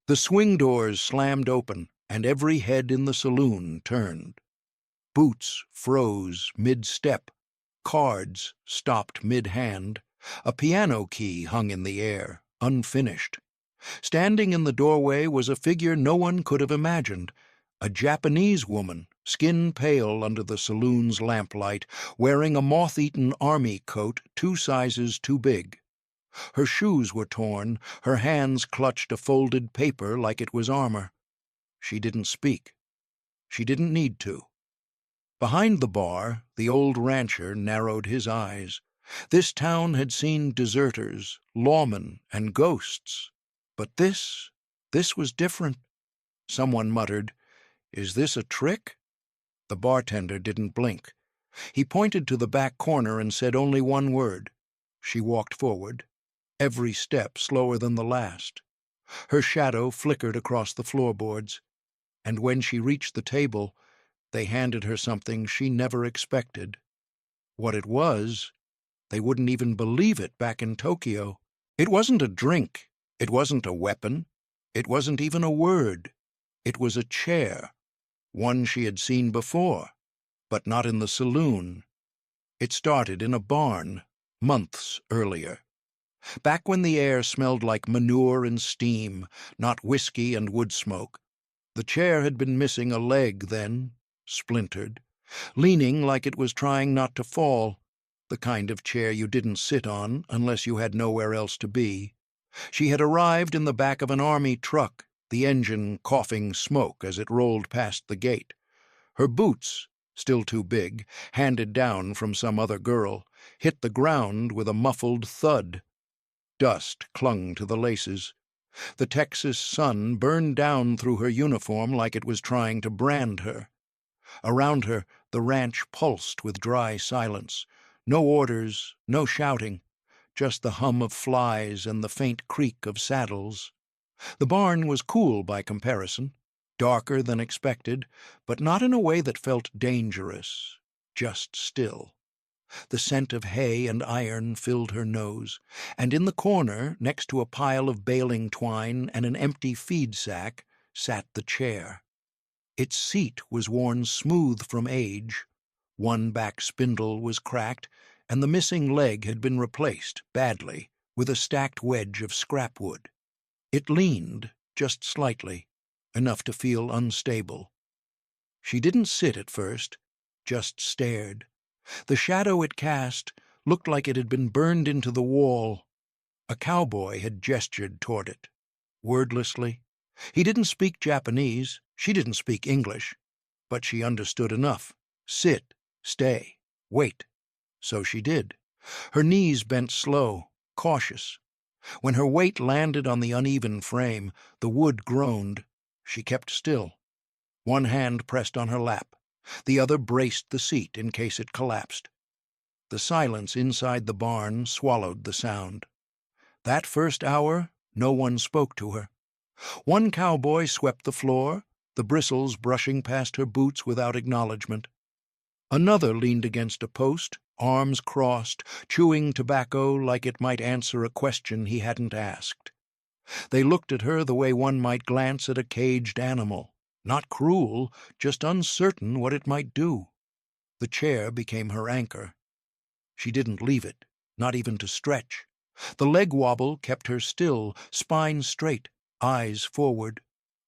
The swing doors slammed open, and every head in the saloon turned. Boots froze mid-step, cards stopped mid-hand, a piano key hung in the air, unfinished. Standing in the doorway was a figure no one could have imagined, a Japanese woman, skin pale under the saloon's lamplight, wearing a moth-eaten army coat 2 sizes too big. Her shoes were torn, her hands clutched a folded paper like it was armor. She didn't speak. She didn't need to. Behind the bar, the old rancher narrowed his eyes. This town had seen deserters, lawmen, and ghosts. But this was different. Someone muttered, "Is this a trick?" The bartender didn't blink. He pointed to the back corner and said only one word. She walked forward, every step slower than the last. Her shadow flickered across the floorboards, and when she reached the table, they handed her something she never expected. What it was, they wouldn't even believe it back in Tokyo. It wasn't a drink. It wasn't a weapon. It wasn't even a word. It was a chair, one she had seen before, but not in the saloon. It started in a barn, months earlier. Back when the air smelled like manure and steam, not whiskey and wood smoke. The chair had been missing a leg then, splintered, leaning like it was trying not to fall, the kind of chair you didn't sit on unless you had nowhere else to be. She had arrived in the back of an army truck, the engine coughing smoke as it rolled past the gate. Her boots, still too big, handed down from some other girl, hit the ground with a muffled thud. Dust clung to the laces. The Texas sun burned down through her uniform like it was trying to brand her. Around her, the ranch pulsed with dry silence. No orders, no shouting, just the hum of flies and the faint creak of saddles. The barn was cool by comparison, darker than expected, but not in a way that felt dangerous, just still. The scent of hay and iron filled her nose, and in the corner, next to a pile of baling twine and an empty feed sack, sat the chair. Its seat was worn smooth from age. One back spindle was cracked, and the missing leg had been replaced, badly, with a stacked wedge of scrap wood. It leaned, just slightly, enough to feel unstable. She didn't sit at first, just stared. The shadow it cast looked like it had been burned into the wall. A cowboy had gestured toward it, wordlessly. He didn't speak Japanese, she didn't speak English, but she understood enough. Sit, stay, wait. So she did. Her knees bent slow, cautious. When her weight landed on the uneven frame, the wood groaned. She kept still. One hand pressed on her lap. The other braced the seat in case it collapsed. The silence inside the barn swallowed the sound. That first hour, no one spoke to her. One cowboy swept the floor, the bristles brushing past her boots without acknowledgement. Another leaned against a post, arms crossed, chewing tobacco like it might answer a question he hadn't asked. They looked at her the way one might glance at a caged animal. Not cruel, just uncertain what it might do. The chair became her anchor. She didn't leave it, not even to stretch. The leg wobble kept her still, spine straight, eyes forward.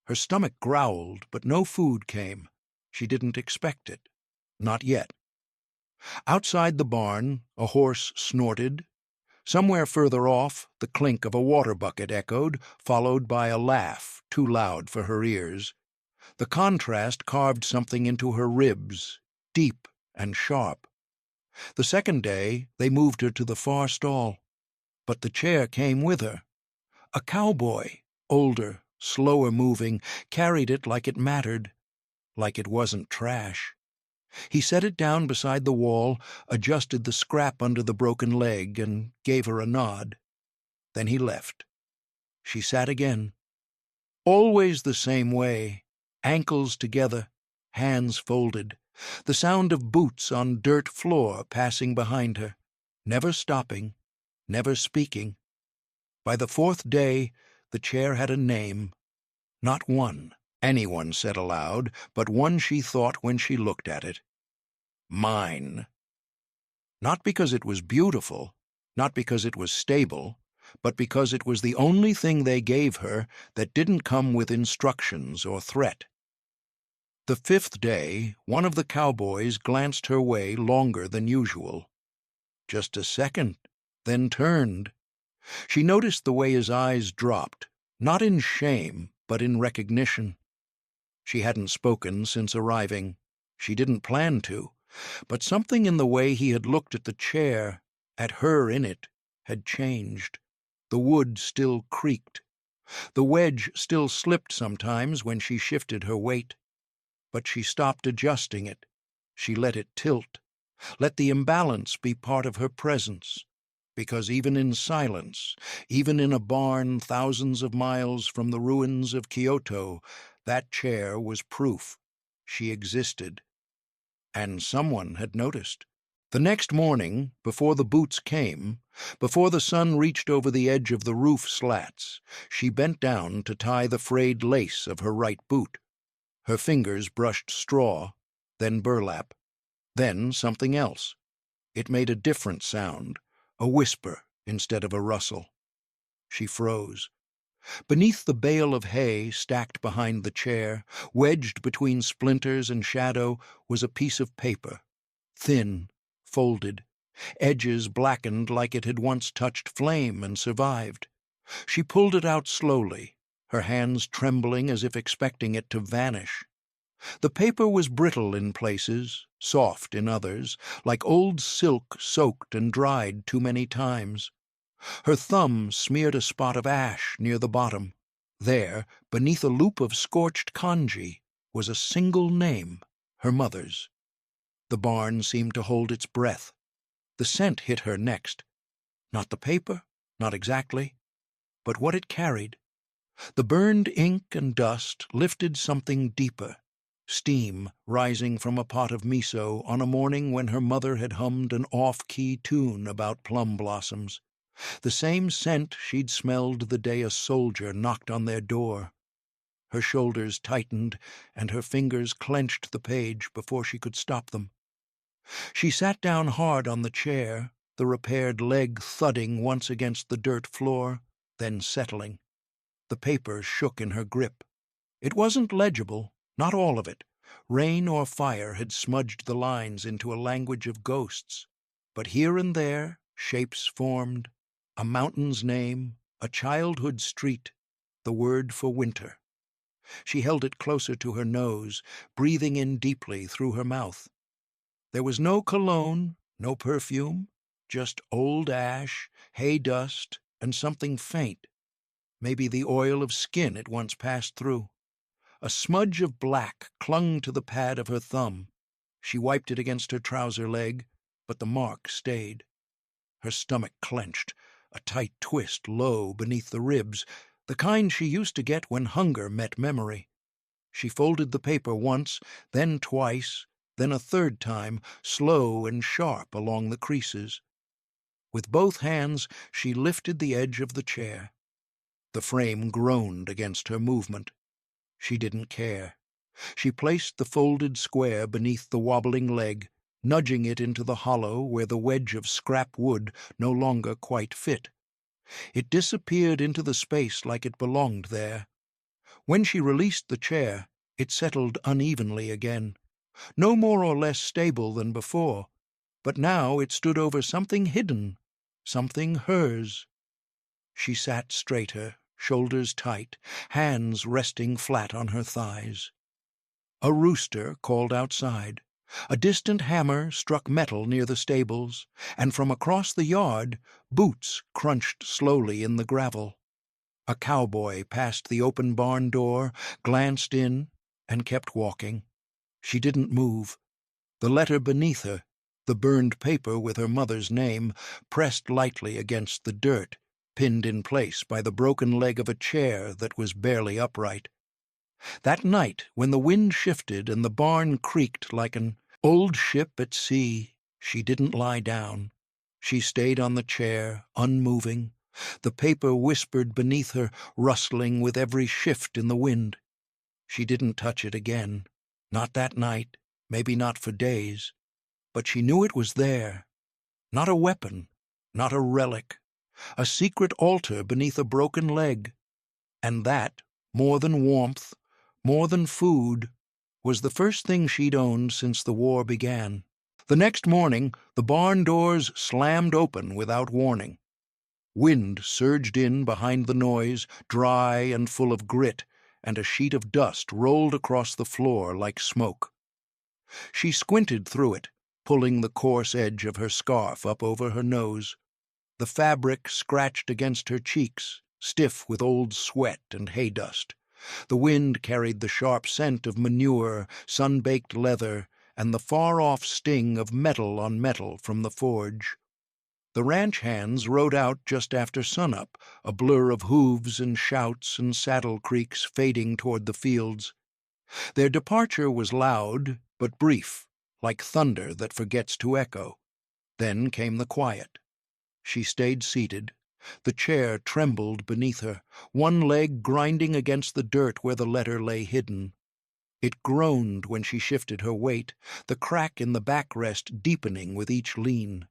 Her stomach growled, but no food came. She didn't expect it. Not yet. Outside the barn, a horse snorted. Somewhere further off, the clink of a water bucket echoed, followed by a laugh, too loud for her ears. The contrast carved something into her ribs, deep and sharp. The second day, they moved her to the far stall. But the chair came with her. A cowboy, older, slower moving, carried it like it mattered, like it wasn't trash. He set it down beside the wall, adjusted the scrap under the broken leg, and gave her a nod. Then he left. She sat again. Always the same way, ankles together, hands folded, the sound of boots on dirt floor passing behind her, never stopping, never speaking. By the fourth day, the chair had a name, Not one, anyone said aloud, but one she thought when she looked at it. Mine. Not because it was beautiful, not because it was stable, but because it was the only thing they gave her that didn't come with instructions or threat. The fifth day, one of the cowboys glanced her way longer than usual. Just a second, then turned. She noticed the way his eyes dropped, not in shame, but in recognition. She hadn't spoken since arriving. She didn't plan to, but something in the way he had looked at the chair, at her in it, had changed. The wood still creaked. The wedge still slipped sometimes when she shifted her weight. But she stopped adjusting it. She let it tilt, let the imbalance be part of her presence. Because even in silence, even in a barn thousands of miles from the ruins of Kyoto, that chair was proof. She existed. And someone had noticed. The next morning, before the boots came, before the sun reached over the edge of the roof slats, she bent down to tie the frayed lace of her right boot. Her fingers brushed straw, then burlap, then something else. It made a different sound, a whisper instead of a rustle. She froze. Beneath the bale of hay stacked behind the chair, wedged between splinters and shadow, was a piece of paper, thin, folded, edges blackened like it had once touched flame and survived. She pulled it out slowly, her hands trembling as if expecting it to vanish. The paper was brittle in places, soft in others, like old silk soaked and dried too many times. Her thumb smeared a spot of ash near the bottom. There, beneath a loop of scorched kanji, was a single name, her mother's. The barn seemed to hold its breath. The scent hit her next. Not the paper, not exactly, but what it carried. The burned ink and dust lifted something deeper, steam rising from a pot of miso on a morning when her mother had hummed an off-key tune about plum blossoms. The same scent she'd smelled the day a soldier knocked on their door. Her shoulders tightened, and her fingers clenched the page before she could stop them. She sat down hard on the chair, the repaired leg thudding once against the dirt floor, then settling. The paper shook in her grip. It wasn't legible, not all of it. Rain or fire had smudged the lines into a language of ghosts. But here and there, shapes formed, a mountain's name, a childhood street, the word for winter. She held it closer to her nose, breathing in deeply through her mouth. There was no cologne, no perfume, just old ash, hay dust, and something faint, maybe the oil of skin it once passed through. A smudge of black clung to the pad of her thumb. She wiped it against her trouser leg, but the mark stayed. Her stomach clenched, a tight twist low beneath the ribs, the kind she used to get when hunger met memory. She folded the paper once, then twice, then a third time, slow and sharp along the creases. With both hands she lifted the edge of the chair. The frame groaned against her movement. She didn't care. She placed the folded square beneath the wobbling leg, nudging it into the hollow where the wedge of scrap wood no longer quite fit. It disappeared into the space like it belonged there. When she released the chair, it settled unevenly again, no more or less stable than before, but now it stood over something hidden, something hers. She sat straighter, shoulders tight, hands resting flat on her thighs. A rooster called outside. A distant hammer struck metal near the stables, and from across the yard, boots crunched slowly in the gravel. A cowboy passed the open barn door, glanced in, and kept walking. She didn't move. The letter beneath her, the burned paper with her mother's name, pressed lightly against the dirt, pinned in place by the broken leg of a chair that was barely upright. That night, when the wind shifted and the barn creaked like an old ship at sea, she didn't lie down. She stayed on the chair, unmoving, The paper whispered beneath her, rustling with every shift in the wind. She didn't touch it again. Not that night, maybe not for days. But she knew it was there. Not a weapon, not a relic. A secret altar beneath a broken leg. And that, more than warmth, more than food, was the first thing she'd owned since the war began. The next morning, the barn doors slammed open without warning. Wind surged in behind the noise, dry and full of grit, and a sheet of dust rolled across the floor like smoke. She squinted through it, pulling the coarse edge of her scarf up over her nose. The fabric scratched against her cheeks, stiff with old sweat and hay dust. The wind carried the sharp scent of manure, sun-baked leather, and the far-off sting of metal on metal from the forge. The ranch hands rode out just after sunup, a blur of hooves and shouts and saddle creaks fading toward the fields. Their departure was loud, but brief, like thunder that forgets to echo. Then came the quiet. She stayed seated. The chair trembled beneath her, one leg grinding against the dirt where the letter lay hidden. It groaned when she shifted her weight, the crack in the backrest deepening with each lean.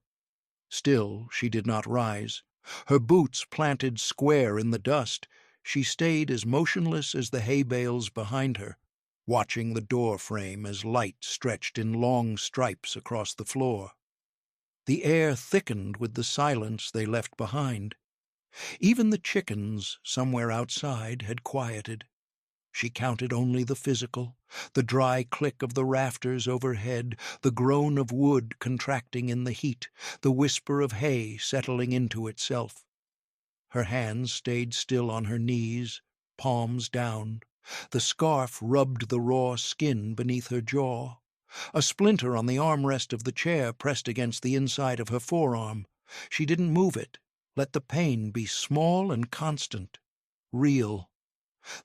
Still she did not rise. Her boots planted square in the dust, she stayed as motionless as the hay bales behind her, watching the door frame as light stretched in long stripes across the floor. The air thickened with the silence they left behind. Even the chickens, somewhere outside, had quieted. She counted only the physical, the dry click of the rafters overhead, the groan of wood contracting in the heat, the whisper of hay settling into itself. Her hands stayed still on her knees, palms down. The scarf rubbed the raw skin beneath her jaw. A splinter on the armrest of the chair pressed against the inside of her forearm. She didn't move it. Let the pain be small and constant, real.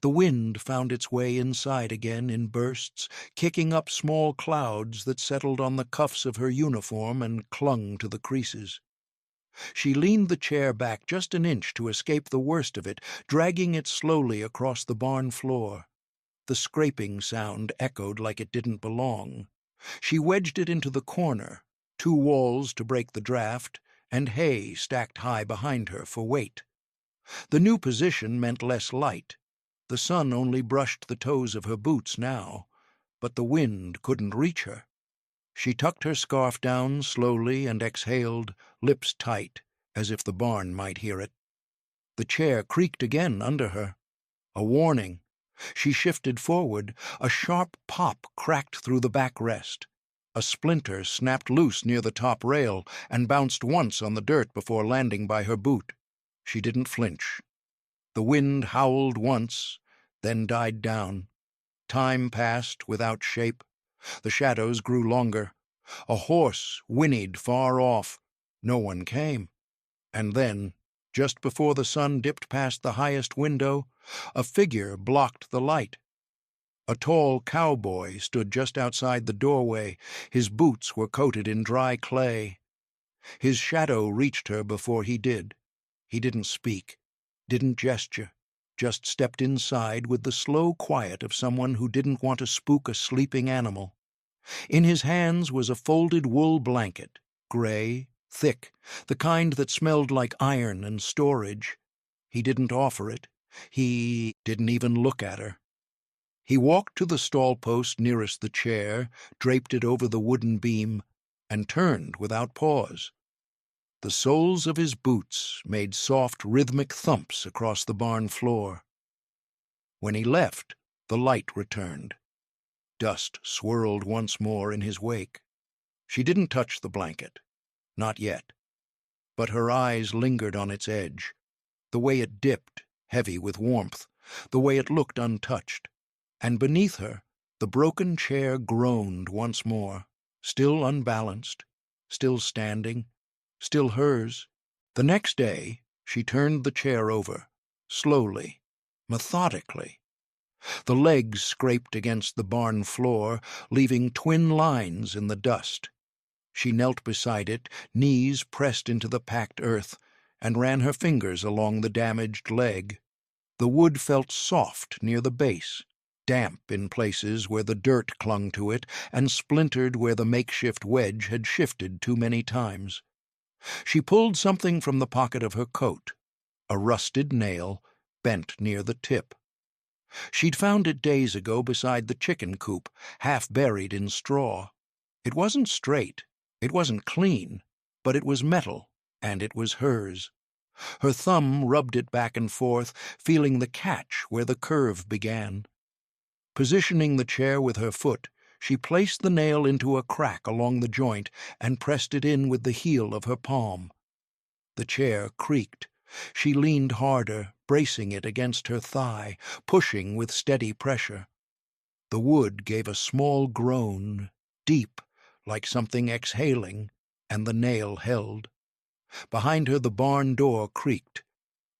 The wind found its way inside again in bursts, kicking up small clouds that settled on the cuffs of her uniform and clung to the creases. She leaned the chair back just an inch to escape the worst of it, dragging it slowly across the barn floor. The scraping sound echoed like it didn't belong. She wedged it into the corner, 2 walls to break the draft, and hay stacked high behind her for weight. The new position meant less light. The sun only brushed the toes of her boots now, but the wind couldn't reach her. She tucked her scarf down slowly and exhaled, lips tight, as if the barn might hear it. The chair creaked again under her. A warning. She shifted forward. A sharp pop cracked through the backrest. A splinter snapped loose near the top rail and bounced once on the dirt before landing by her boot. She didn't flinch. The wind howled once, then died down. Time passed without shape. The shadows grew longer. A horse whinnied far off. No one came. And then, just before the sun dipped past the highest window, a figure blocked the light. A tall cowboy stood just outside the doorway. His boots were coated in dry clay. His shadow reached her before he did. He didn't speak, didn't gesture, just stepped inside with the slow quiet of someone who didn't want to spook a sleeping animal. In his hands was a folded wool blanket, gray, thick, the kind that smelled like iron and storage. He didn't offer it. He didn't even look at her. He walked to the stall post nearest the chair, draped it over the wooden beam, and turned without pause. The soles of his boots made soft, rhythmic thumps across the barn floor. When he left, the light returned. Dust swirled once more in his wake. She didn't touch the blanket. Not yet. But her eyes lingered on its edge. The way it dipped, heavy with warmth. The way it looked untouched. And beneath her, the broken chair groaned once more, still unbalanced, still standing, still hers. The next day, she turned the chair over, slowly, methodically. The legs scraped against the barn floor, leaving twin lines in the dust. She knelt beside it, knees pressed into the packed earth, and ran her fingers along the damaged leg. The wood felt soft near the base, damp in places where the dirt clung to it, and splintered where the makeshift wedge had shifted too many times. She pulled something from the pocket of her coat, a rusted nail, bent near the tip. She'd found it days ago beside the chicken coop, half buried in straw. It wasn't straight, it wasn't clean, but it was metal, and it was hers. Her thumb rubbed it back and forth, feeling the catch where the curve began. Positioning the chair with her foot, she placed the nail into a crack along the joint and pressed it in with the heel of her palm. The chair creaked. She leaned harder, bracing it against her thigh, pushing with steady pressure. The wood gave a small groan, deep, like something exhaling, and the nail held. Behind her the barn door creaked.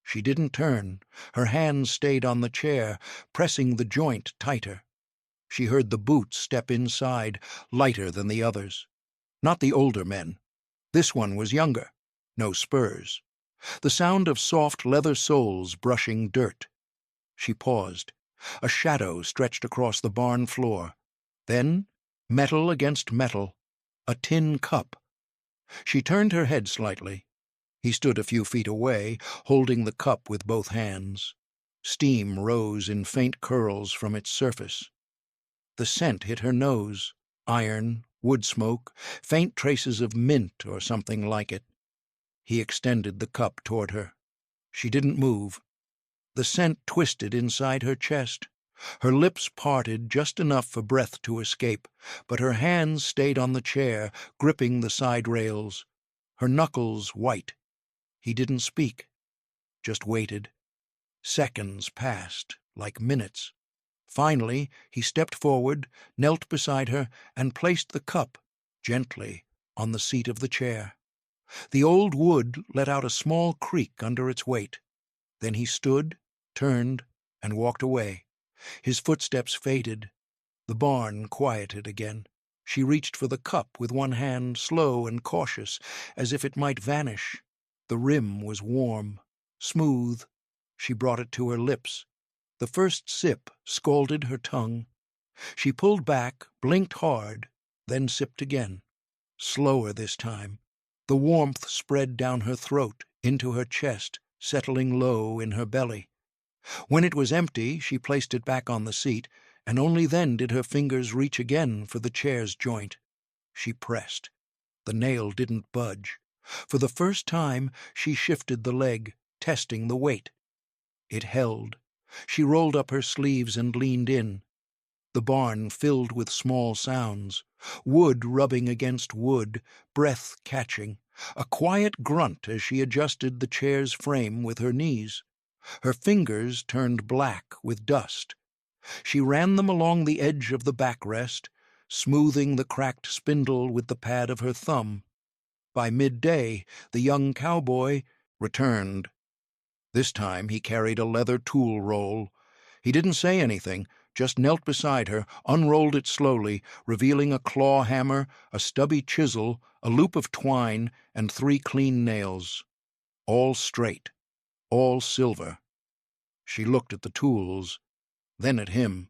She didn't turn. Her hands stayed on the chair, pressing the joint tighter. She heard the boots step inside, lighter than the others. Not the older men. This one was younger. No spurs. The sound of soft leather soles brushing dirt. She paused. A shadow stretched across the barn floor. Then, metal against metal, a tin cup. She turned her head slightly. He stood a few feet away, holding the cup with both hands. Steam rose in faint curls from its surface. The scent hit her nose. Iron, wood smoke, faint traces of mint or something like it. He extended the cup toward her. She didn't move. The scent twisted inside her chest. Her lips parted just enough for breath to escape, but her hands stayed on the chair, gripping the side rails. Her knuckles white. He didn't speak, just waited. Seconds passed, like minutes. Finally, he stepped forward, knelt beside her, and placed the cup, gently, on the seat of the chair. The old wood let out a small creak under its weight. Then he stood, turned, and walked away. His footsteps faded. The barn quieted again. She reached for the cup with one hand, slow and cautious, as if it might vanish. The rim was warm, smooth. She brought it to her lips. The first sip scalded her tongue. She pulled back, blinked hard, then sipped again. Slower this time. The warmth spread down her throat, into her chest, settling low in her belly. When it was empty, she placed it back on the seat, and only then did her fingers reach again for the chair's joint. She pressed. The nail didn't budge. For the first time, she shifted the leg, testing the weight. It held. She rolled up her sleeves and leaned in. The barn filled with small sounds, wood rubbing against wood, breath catching, a quiet grunt as she adjusted the chair's frame with her knees. Her fingers turned black with dust. She ran them along the edge of the backrest, smoothing the cracked spindle with the pad of her thumb. By midday, the young cowboy returned. This time he carried a leather tool roll. He didn't say anything, just knelt beside her, unrolled it slowly, revealing a claw hammer, a stubby chisel, a loop of twine, and 3 clean nails. All straight, all silver. She looked at the tools, then at him.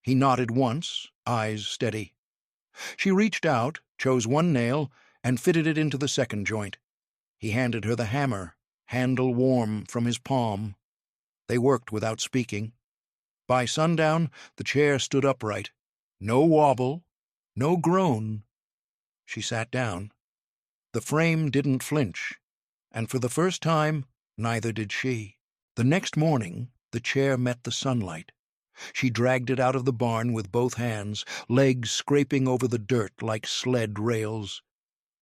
He nodded once, eyes steady. She reached out, chose one nail, and fitted it into the second joint. He handed her the hammer, handle warm from his palm. They worked without speaking. By sundown, the chair stood upright. No wobble, no groan. She sat down. The frame didn't flinch, and for the first time, neither did she. The next morning, the chair met the sunlight. She dragged it out of the barn with both hands, legs scraping over the dirt like sled rails.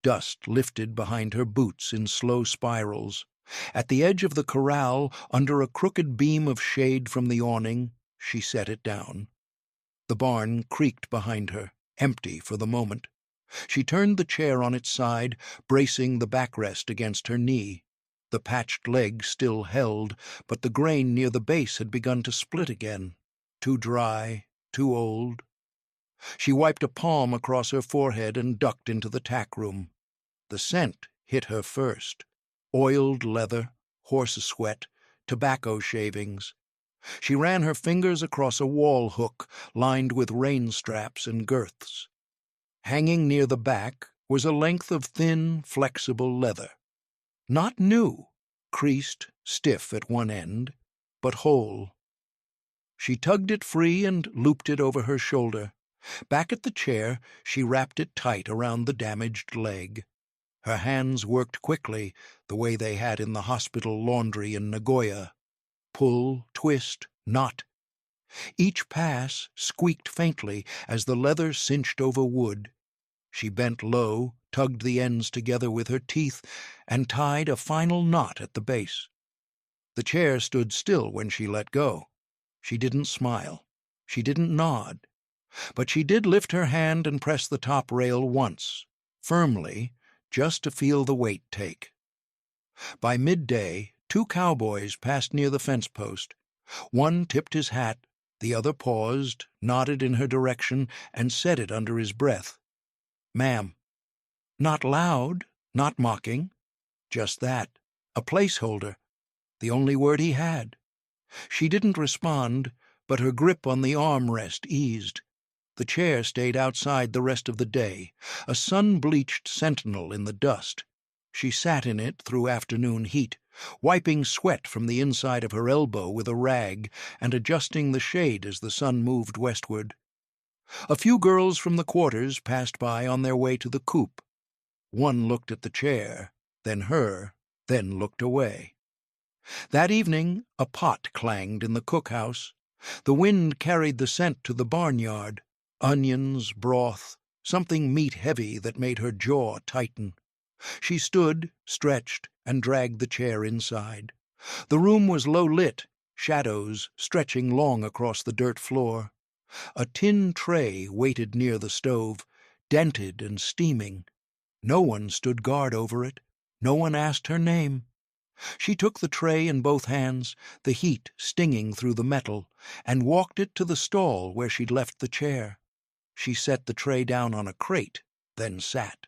Dust lifted behind her boots in slow spirals. At the edge of the corral, under a crooked beam of shade from the awning, she set it down. The barn creaked behind her, empty for the moment. She turned the chair on its side, bracing the backrest against her knee. The patched leg still held, but the grain near the base had begun to split again. Too dry, too old. She wiped a palm across her forehead and ducked into the tack room. The scent hit her first. oiled leather, horse sweat, tobacco shavings. She ran her fingers across a wall hook lined with rein straps and girths. Hanging near the back was a length of thin, flexible leather. Not new, creased, stiff at one end, but whole. She tugged it free and looped it over her shoulder. Back at the chair, she wrapped it tight around the damaged leg. Her hands worked quickly, the way they had in the hospital laundry in Nagoya. Pull, twist, knot. Each pass squeaked faintly as the leather cinched over wood. She bent low, tugged the ends together with her teeth, and tied a final knot at the base. The chair stood still when she let go. She didn't smile. She didn't nod. But she did lift her hand and press the top rail once, firmly, just to feel the weight take. By midday, 2 cowboys passed near the fence post. One tipped his hat, the other paused, nodded in her direction, and said it under his breath. "Ma'am." Not loud, not mocking, just that, a placeholder, the only word he had. She didn't respond, but her grip on the armrest eased. The chair stayed outside the rest of the day, a sun-bleached sentinel in the dust. She sat in it through afternoon heat, wiping sweat from the inside of her elbow with a rag and adjusting the shade as the sun moved westward. A few girls from the quarters passed by on their way to the coop. One looked at the chair, then her, then looked away. That evening a pot clanged in the cookhouse. The wind carried the scent to the barnyard. Onions, broth, something meat-heavy that made her jaw tighten. She stood, stretched, and dragged the chair inside. The room was low-lit, shadows stretching long across the dirt floor. A tin tray waited near the stove, dented and steaming. No one stood guard over it. No one asked her name. She took the tray in both hands, the heat stinging through the metal, and walked it to the stall where she'd left the chair. She set the tray down on a crate, then sat.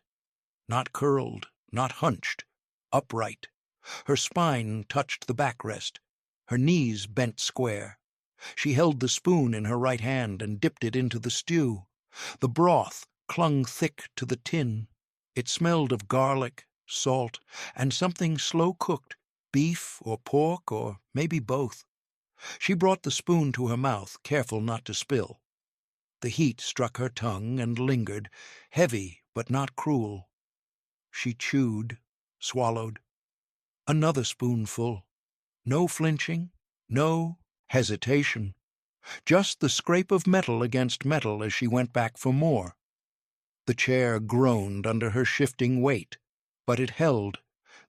Not curled, not hunched, upright. Her spine touched the backrest. Her knees bent square. She held the spoon in her right hand and dipped it into the stew. The broth clung thick to the tin. It smelled of garlic, salt, and something slow-cooked, beef or pork or maybe both. She brought the spoon to her mouth, careful not to spill. The heat struck her tongue and lingered, heavy but not cruel. She chewed, swallowed. Another spoonful. No flinching, no hesitation. Just the scrape of metal against metal as she went back for more. The chair groaned under her shifting weight, but it held.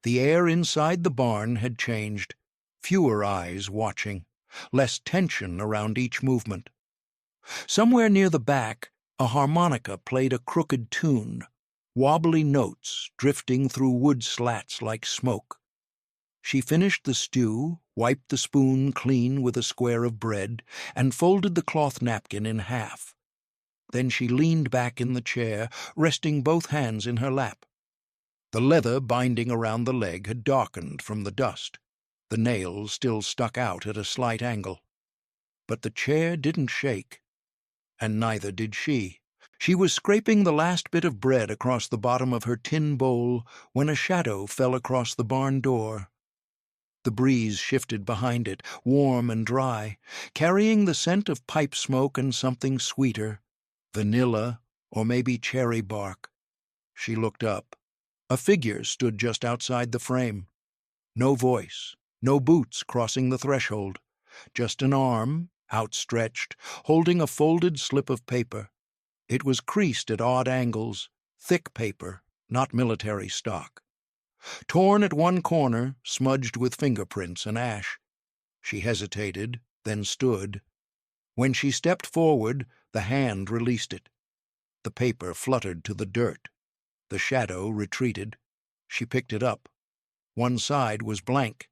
The air inside the barn had changed. Fewer eyes watching, less tension around each movement. Somewhere near the back, a harmonica played a crooked tune, wobbly notes drifting through wood slats like smoke. She finished the stew, wiped the spoon clean with a square of bread, and folded the cloth napkin in half. Then she leaned back in the chair, resting both hands in her lap. The leather binding around the leg had darkened from the dust. The nails still stuck out at a slight angle. But the chair didn't shake, and neither did she. She was scraping the last bit of bread across the bottom of her tin bowl when a shadow fell across the barn door. The breeze shifted behind it, warm and dry, carrying the scent of pipe smoke and something sweeter, vanilla or maybe cherry bark. She looked up. A figure stood just outside the frame. No voice, no boots crossing the threshold, just an arm, outstretched, holding a folded slip of paper. It was creased at odd angles, thick paper, not military stock. Torn at one corner, smudged with fingerprints and ash. She hesitated, then stood. When she stepped forward, the hand released it. The paper fluttered to the dirt. The shadow retreated. She picked it up. One side was blank.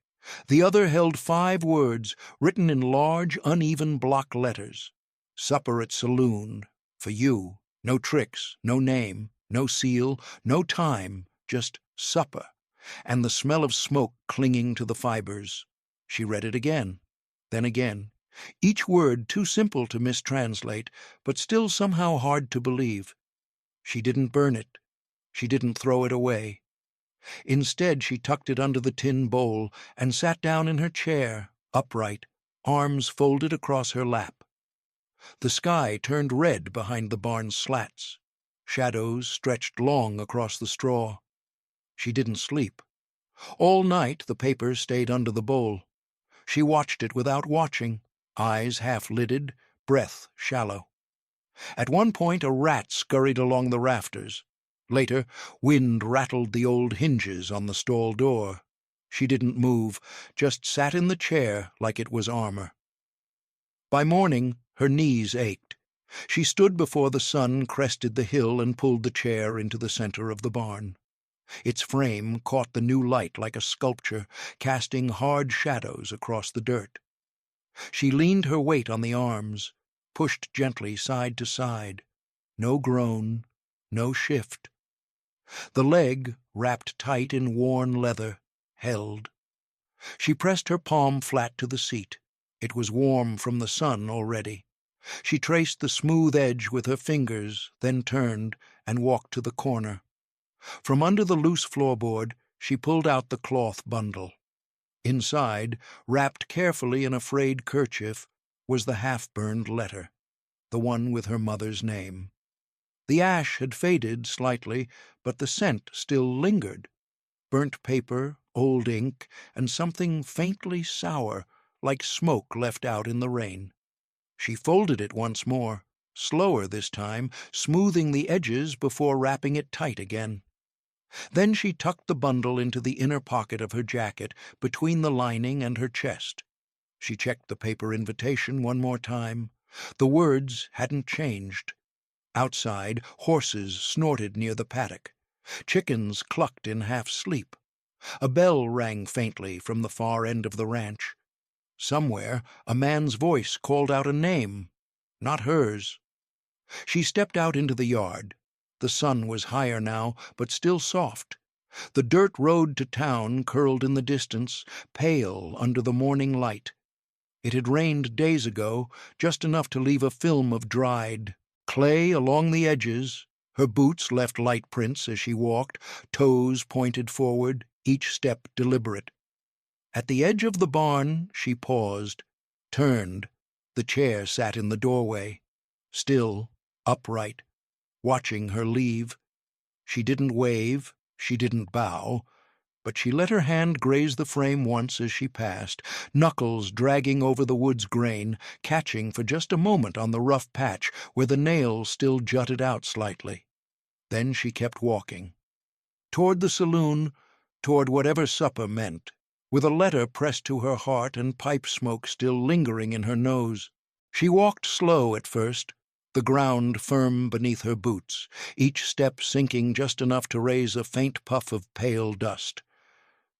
The other held 5 words, written in large, uneven block letters. Supper at saloon. For you. No tricks, no name, no seal, no time, just supper. and the smell of smoke clinging to the fibers. She read it again, then again, each word too simple to mistranslate, but still somehow hard to believe. She didn't burn it. She didn't throw it away. Instead, she tucked it under the tin bowl and sat down in her chair, upright, arms folded across her lap. The sky turned red behind the barn's slats. Shadows stretched long across the straw. She didn't sleep. All night the paper stayed under the bowl. She watched it without watching, eyes half-lidded, breath shallow. At one point a rat scurried along the rafters. Later, wind rattled the old hinges on the stall door. She didn't move, just sat in the chair like it was armor. By morning, her knees ached. She stood before the sun crested the hill and pulled the chair into the center of the barn. Its frame caught the new light like a sculpture, casting hard shadows across the dirt. She leaned her weight on the arms, pushed gently side to side. No groan, no shift. The leg, wrapped tight in worn leather, held. She pressed her palm flat to the seat. It was warm from the sun already. She traced the smooth edge with her fingers, then turned and walked to the corner. From under the loose floorboard, she pulled out the cloth bundle. Inside, wrapped carefully in a frayed kerchief, was the half-burned letter, the one with her mother's name. The ash had faded slightly, but the scent still lingered. Burnt paper, old ink, and something faintly sour, like smoke left out in the rain. She folded it once more, slower this time, smoothing the edges before wrapping it tight again. Then she tucked the bundle into the inner pocket of her jacket, between the lining and her chest. She checked the paper invitation one more time. The words hadn't changed. Outside, horses snorted near the paddock. Chickens clucked in half-sleep. A bell rang faintly from the far end of the ranch. Somewhere, a man's voice called out a name, not hers. She stepped out into the yard. The sun was higher now, but still soft. The dirt road to town curled in the distance, pale under the morning light. It had rained days ago, just enough to leave a film of dried clay along the edges. Her boots left light prints as she walked, toes pointed forward, each step deliberate. At the edge of the barn, she paused, turned. The chair sat in the doorway, still, upright, watching her leave. She didn't wave, she didn't bow, but she let her hand graze the frame once as she passed, knuckles dragging over the wood's grain, catching for just a moment on the rough patch where the nail still jutted out slightly. Then she kept walking. Toward the saloon, toward whatever supper meant, with a letter pressed to her heart and pipe smoke still lingering in her nose. She walked slow at first, the ground firm beneath her boots, each step sinking just enough to raise a faint puff of pale dust.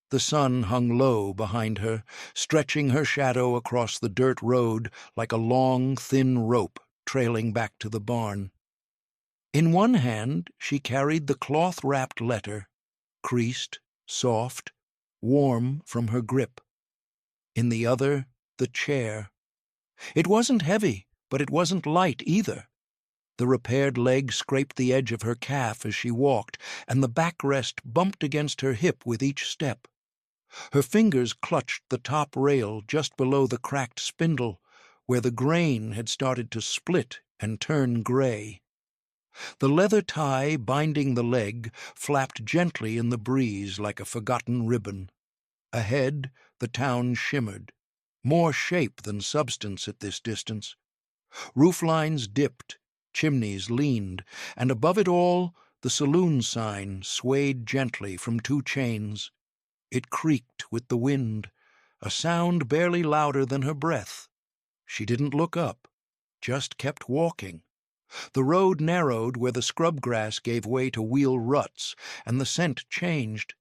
The sun hung low behind her, stretching her shadow across the dirt road like a long, thin rope trailing back to the barn. In one hand she carried the cloth-wrapped letter, creased, soft, warm from her grip. In the other, the chair. It wasn't heavy, but it wasn't light either. The repaired leg scraped the edge of her calf as she walked, and the backrest bumped against her hip with each step. Her fingers clutched the top rail just below the cracked spindle, where the grain had started to split and turn gray. The leather tie binding the leg flapped gently in the breeze like a forgotten ribbon. Ahead, the town shimmered, more shape than substance at this distance. Rooflines dipped, chimneys leaned, and above it all, the saloon sign swayed gently from two chains. It creaked with the wind, a sound barely louder than her breath. She didn't look up, just kept walking. The road narrowed where the scrub grass gave way to wheel ruts, and the scent changed.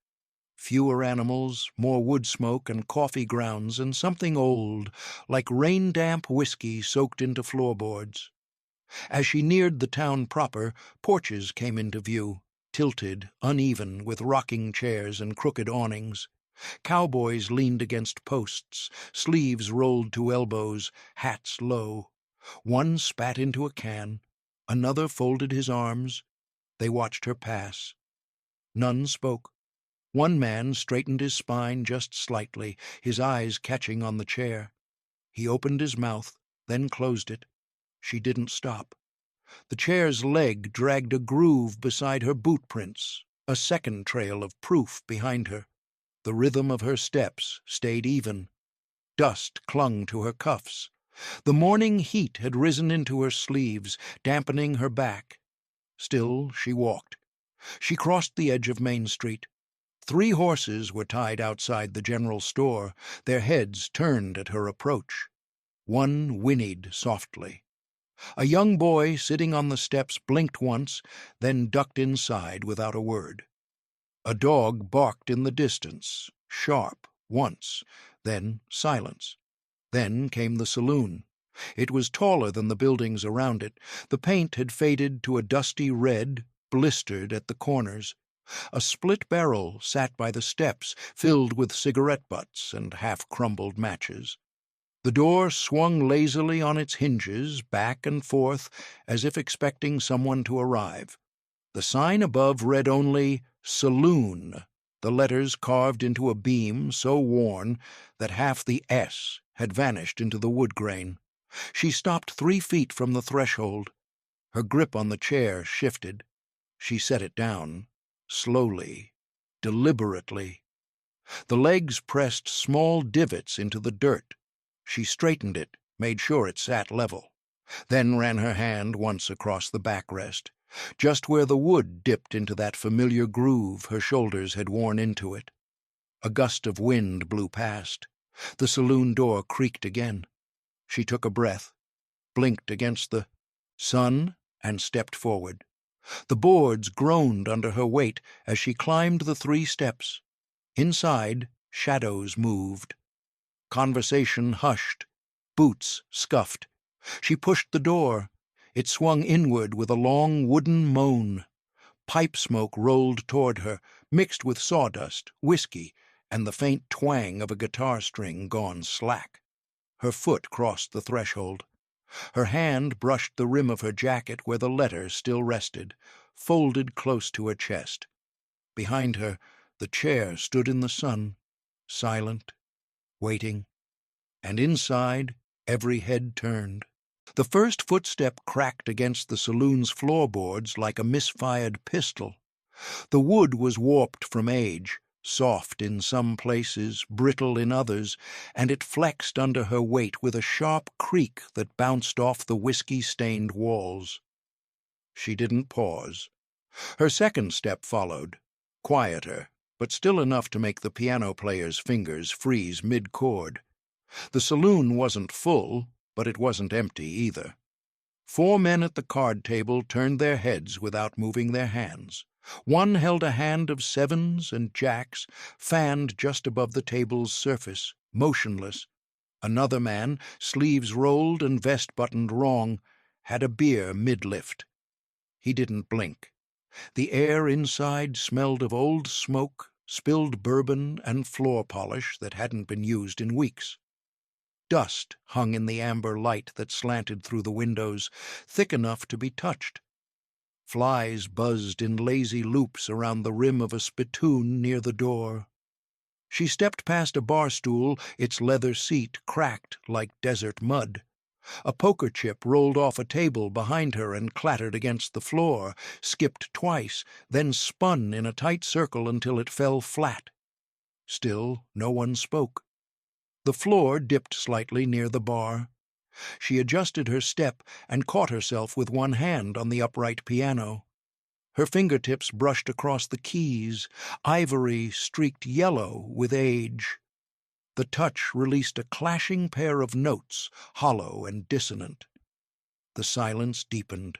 Fewer animals, more wood smoke and coffee grounds, and something old, like rain-damp whiskey soaked into floorboards. As she neared the town proper, porches came into view, tilted, uneven, with rocking chairs and crooked awnings. Cowboys leaned against posts, sleeves rolled to elbows, hats low. One spat into a can, another folded his arms. They watched her pass. None spoke. One man straightened his spine just slightly, his eyes catching on the chair. He opened his mouth, then closed it. She didn't stop. The chair's leg dragged a groove beside her boot prints, a second trail of proof behind her. The rhythm of her steps stayed even. Dust clung to her cuffs. The morning heat had risen into her sleeves, dampening her back. Still she walked. She crossed the edge of Main Street. 3 horses were tied outside the general store, their heads turned at her approach. One whinnied softly. A young boy sitting on the steps blinked once, then ducked inside without a word. A dog barked in the distance, sharp, once, then silence. Then came the saloon. It was taller than the buildings around it. The paint had faded to a dusty red, blistered at the corners. A split barrel sat by the steps, filled with cigarette butts and half-crumbled matches. The door swung lazily on its hinges, back and forth, as if expecting someone to arrive. The sign above read only, "Saloon," the letters carved into a beam so worn that half the S had vanished into the wood grain. She stopped 3 feet from the threshold. Her grip on the chair shifted. She set it down, slowly, deliberately. The legs pressed small divots into the dirt. She straightened it, made sure it sat level, then ran her hand once across the backrest, just where the wood dipped into that familiar groove her shoulders had worn into it. A gust of wind blew past. The saloon door creaked again. She took a breath, blinked against the sun, and stepped forward. The boards groaned under her weight as she climbed the 3 steps. Inside, shadows moved. Conversation hushed. Boots scuffed. She pushed the door. It swung inward with a long wooden moan. Pipe smoke rolled toward her, mixed with sawdust, whiskey, and the faint twang of a guitar string gone slack. Her foot crossed the threshold. Her hand brushed the rim of her jacket where the letter still rested, folded close to her chest. Behind her, the chair stood in the sun, silent, waiting, and inside, every head turned. The first footstep cracked against the saloon's floorboards like a misfired pistol. The wood was warped from age, soft in some places, brittle in others, and it flexed under her weight with a sharp creak that bounced off the whiskey-stained walls. She didn't pause. Her second step followed, quieter, but still enough to make the piano player's fingers freeze mid-chord. The saloon wasn't full, but it wasn't empty either. 4 men at the card table turned their heads without moving their hands. One held a hand of 7s and jacks, fanned just above the table's surface, motionless. Another man, sleeves rolled and vest buttoned wrong, had a beer mid-lift. He didn't blink. The air inside smelled of old smoke, spilled bourbon, and floor polish that hadn't been used in weeks. Dust hung in the amber light that slanted through the windows, thick enough to be touched. Flies buzzed in lazy loops around the rim of a spittoon near the door. She stepped past a bar stool, its leather seat cracked like desert mud. A poker chip rolled off a table behind her and clattered against the floor, skipped twice, then spun in a tight circle until it fell flat. Still, no one spoke. The floor dipped slightly near the bar. She adjusted her step and caught herself with one hand on the upright piano. Her fingertips brushed across the keys, ivory streaked yellow with age. The touch released a clashing pair of notes, hollow and dissonant. The silence deepened.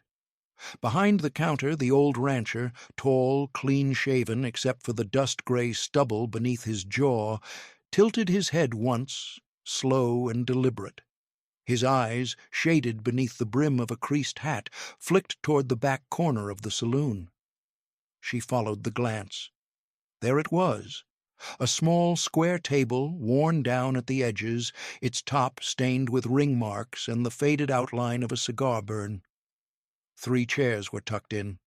Behind the counter, the old rancher, tall, clean-shaven except for the dust-gray stubble beneath his jaw, tilted his head once, slow and deliberate. His eyes, shaded beneath the brim of a creased hat, flicked toward the back corner of the saloon. She followed the glance. There it was, a small square table worn down at the edges, its top stained with ring marks and the faded outline of a cigar burn. 3 chairs were tucked in.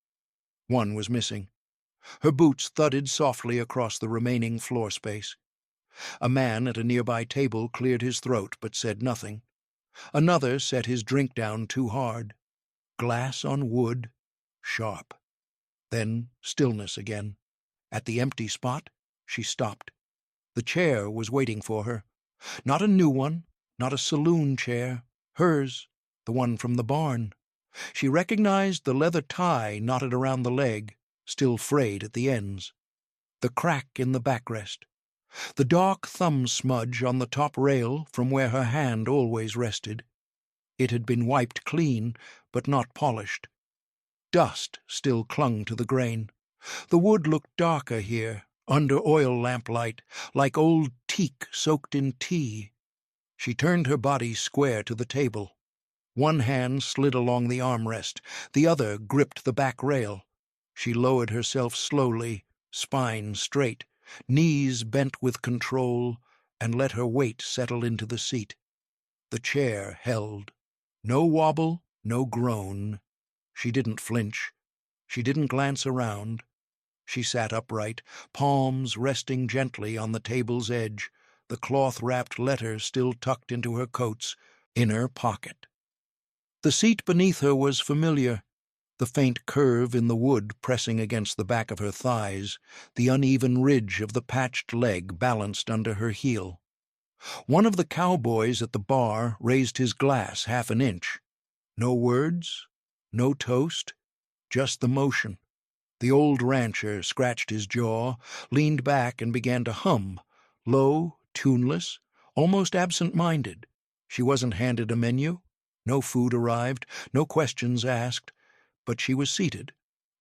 One was missing. Her boots thudded softly across the remaining floor space. A man at a nearby table cleared his throat but said nothing. Another set his drink down too hard. Glass on wood, sharp. Then stillness again. At the empty spot, she stopped. The chair was waiting for her. Not a new one, not a saloon chair. Hers, the one from the barn. She recognized the leather tie knotted around the leg, still frayed at the ends. The crack in the backrest. The dark thumb smudge on the top rail from where her hand always rested. It had been wiped clean, but not polished. Dust still clung to the grain. The wood looked darker here, under oil lamplight, like old teak soaked in tea. She turned her body square to the table. One hand slid along the armrest, the other gripped the back rail. She lowered herself slowly, spine straight, knees bent with control, and let her weight settle into the seat. The chair held. No wobble, no groan. She didn't flinch. She didn't glance around. She sat upright, palms resting gently on the table's edge, the cloth-wrapped letter still tucked into her coat's inner pocket. The seat beneath her was familiar, the faint curve in the wood pressing against the back of her thighs, the uneven ridge of the patched leg balanced under her heel. One of the cowboys at the bar raised his glass half an inch. No words, no toast, just the motion. The old rancher scratched his jaw, leaned back and began to hum, low, tuneless, almost absent-minded. She wasn't handed a menu. No food arrived, no questions asked, but she was seated,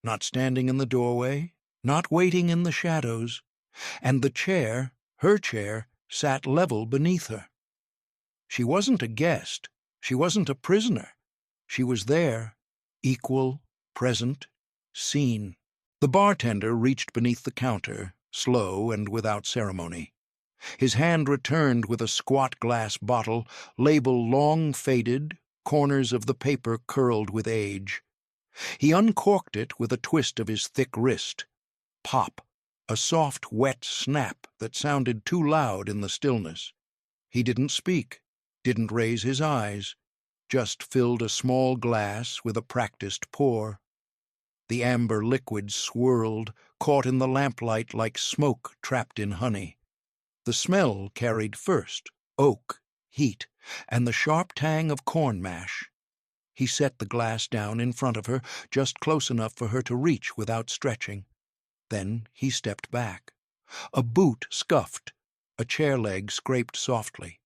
not standing in the doorway, not waiting in the shadows, and the chair, her chair, sat level beneath her. She wasn't a guest. She wasn't a prisoner. She was there, equal, present, seen. The bartender reached beneath the counter, slow and without ceremony. His hand returned with a squat glass bottle, label long faded, corners of the paper curled with age. He uncorked it with a twist of his thick wrist. Pop, a soft, wet snap that sounded too loud in the stillness. He didn't speak, didn't raise his eyes, just filled a small glass with a practiced pour. The amber liquid swirled, caught in the lamplight like smoke trapped in honey. The smell carried first, oak, heat, and the sharp tang of corn mash. He set the glass down in front of her, just close enough for her to reach without stretching. Then he stepped back. A boot scuffed. A chair leg scraped softly.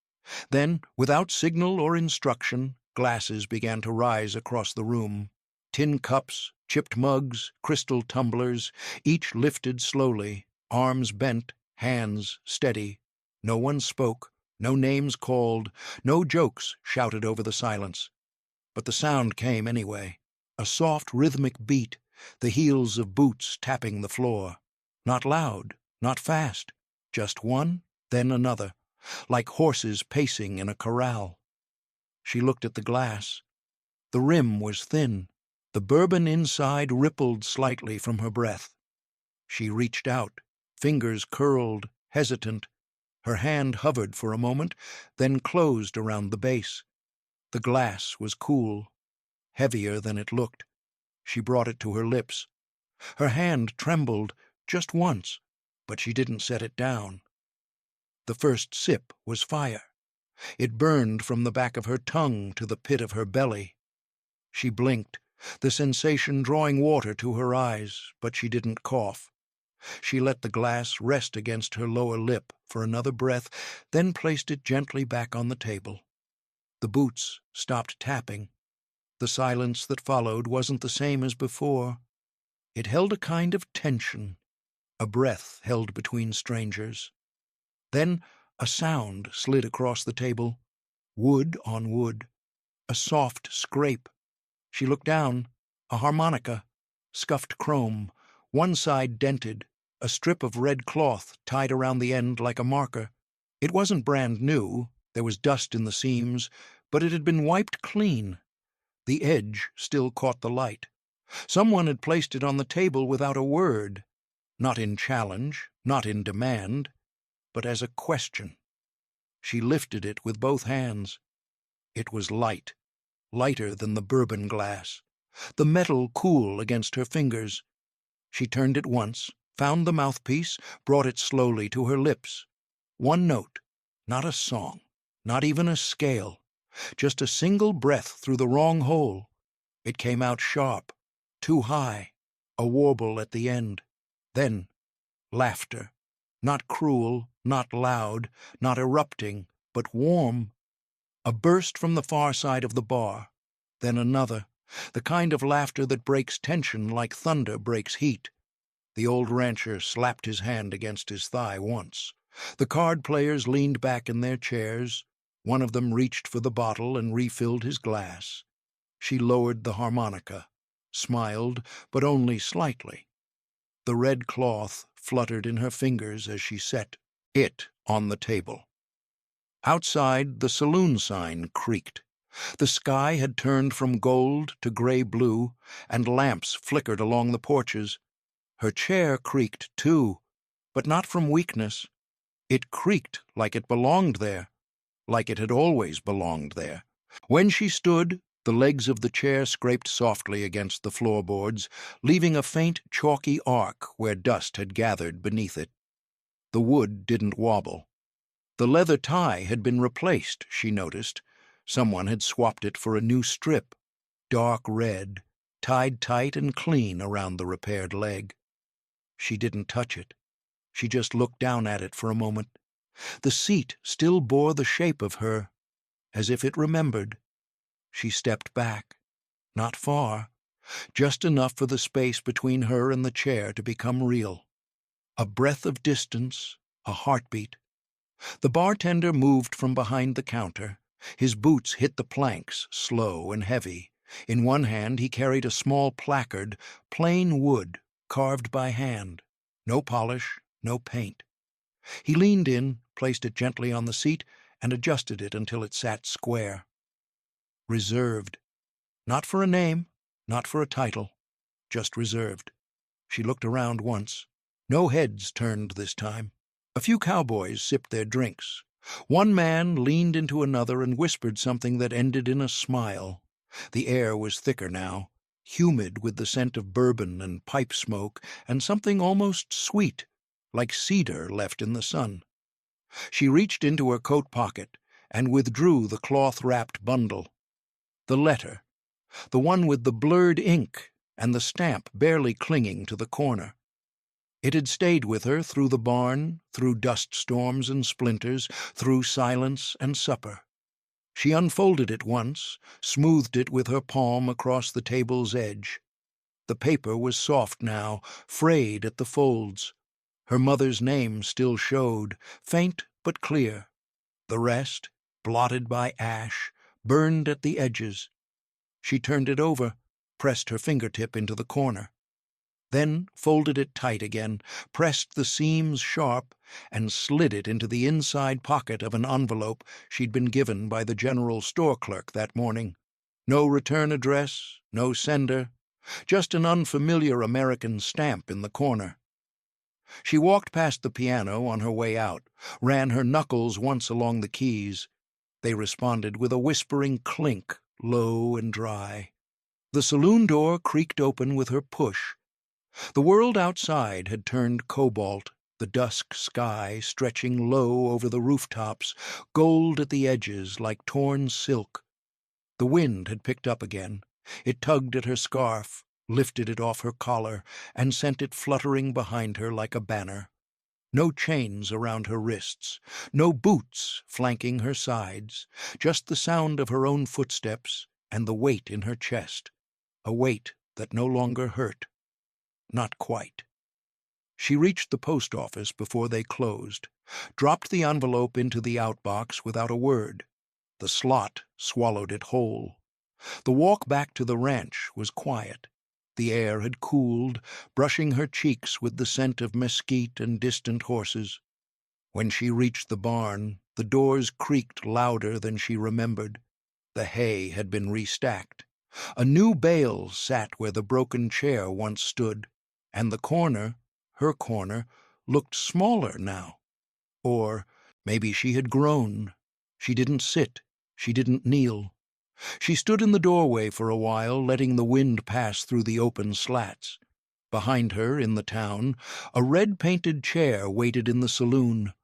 Then, without signal or instruction, glasses began to rise across the room. Tin cups, chipped mugs, crystal tumblers, each lifted slowly, arms bent, hands steady. No one spoke, no names called, no jokes shouted over the silence. But the sound came anyway, a soft rhythmic beat, the heels of boots tapping the floor. Not loud, not fast, just one, then another, like horses pacing in a corral. She looked at the glass. The rim was thin. The bourbon inside rippled slightly from her breath. She reached out, fingers curled, hesitant. Her hand hovered for a moment, then closed around the base. The glass was cool, heavier than it looked. She brought it to her lips. Her hand trembled just once, but she didn't set it down. The first sip was fire. It burned from the back of her tongue to the pit of her belly. She blinked, the sensation drawing water to her eyes, but she didn't cough. She let the glass rest against her lower lip for another breath, then placed it gently back on the table. The boots stopped tapping. The silence that followed wasn't the same as before. It held a kind of tension, a breath held between strangers. Then a sound slid across the table, wood on wood, a soft scrape. She looked down, a harmonica, scuffed chrome, one side dented, a strip of red cloth tied around the end like a marker. It wasn't brand new, there was dust in the seams, but it had been wiped clean. The edge still caught the light. Someone had placed it on the table without a word, not in challenge, not in demand, but as a question. She lifted it with both hands. It was light, lighter than the bourbon glass, the metal cool against her fingers. She turned it once, found the mouthpiece, brought it slowly to her lips. One note, not a song, not even a scale, just a single breath through the wrong hole. It came out sharp, too high, a warble at the end. Then, laughter. Not cruel, not loud, not erupting, but warm. A burst from the far side of the bar. Then another, the kind of laughter that breaks tension like thunder breaks heat. The old rancher slapped his hand against his thigh once. The card players leaned back in their chairs. One of them reached for the bottle and refilled his glass. She lowered the harmonica, smiled, but only slightly. The red cloth fluttered in her fingers as she set it on the table. Outside, the saloon sign creaked. The sky had turned from gold to gray-blue, and lamps flickered along the porches. Her chair creaked, too, but not from weakness. It creaked like it belonged there, like it had always belonged there. When she stood, the legs of the chair scraped softly against the floorboards, leaving a faint, chalky arc where dust had gathered beneath it. The wood didn't wobble. The leather tie had been replaced, she noticed. Someone had swapped it for a new strip, dark red, tied tight and clean around the repaired leg. She didn't touch it. She just looked down at it for a moment. The seat still bore the shape of her, as if it remembered. She stepped back. Not far, just enough for the space between her and the chair to become real. A breath of distance, a heartbeat. The bartender moved from behind the counter. His boots hit the planks, slow and heavy. In one hand he carried a small placard, plain wood, carved by hand. No polish, no paint. He leaned in, placed it gently on the seat, and adjusted it until it sat square. Reserved. Not for a name, not for a title, just reserved. She looked around once. No heads turned this time. A few cowboys sipped their drinks. One man leaned into another and whispered something that ended in a smile. The air was thicker now, humid with the scent of bourbon and pipe smoke, and something almost sweet, like cedar left in the sun. She reached into her coat pocket and withdrew the cloth-wrapped bundle. The letter, the one with the blurred ink and the stamp barely clinging to the corner. It had stayed with her through the barn, through dust storms and splinters, through silence and supper. She unfolded it once, smoothed it with her palm across the table's edge. The paper was soft now, frayed at the folds. Her mother's name still showed, faint but clear. The rest, blotted by ash, burned at the edges. She turned it over, pressed her fingertip into the corner. Then folded it tight again, pressed the seams sharp, and slid it into the inside pocket of an envelope she'd been given by the general store clerk that morning. No return address, no sender, just an unfamiliar American stamp in the corner. She walked past the piano on her way out, ran her knuckles once along the keys. They responded with a whispering clink, low and dry. The saloon door creaked open with her push. The world outside had turned cobalt, the dusk sky stretching low over the rooftops, gold at the edges like torn silk. The wind had picked up again. It tugged at her scarf, lifted it off her collar, and sent it fluttering behind her like a banner. No chains around her wrists, no boots flanking her sides, just the sound of her own footsteps and the weight in her chest, a weight that no longer hurt. Not quite. She reached the post office before they closed, dropped the envelope into the outbox without a word. The slot swallowed it whole. The walk back to the ranch was quiet. The air had cooled, brushing her cheeks with the scent of mesquite and distant horses. When she reached the barn, the doors creaked louder than she remembered. The hay had been restacked. A new bale sat where the broken chair once stood, and the corner, her corner, looked smaller now. Or maybe she had grown. She didn't sit. She didn't kneel. She stood in the doorway for a while, letting the wind pass through the open slats. Behind her, in the town, a red-painted chair waited in the saloon.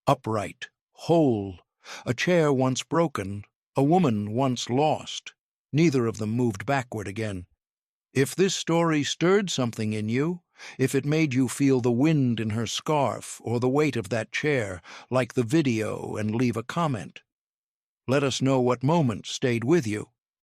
Upright, whole, a chair once broken, a woman once lost. Neither of them moved backward again. If this story stirred something in you, if it made you feel the wind in her scarf or the weight of that chair, like the video and leave a comment. Let us know what moment stayed with you.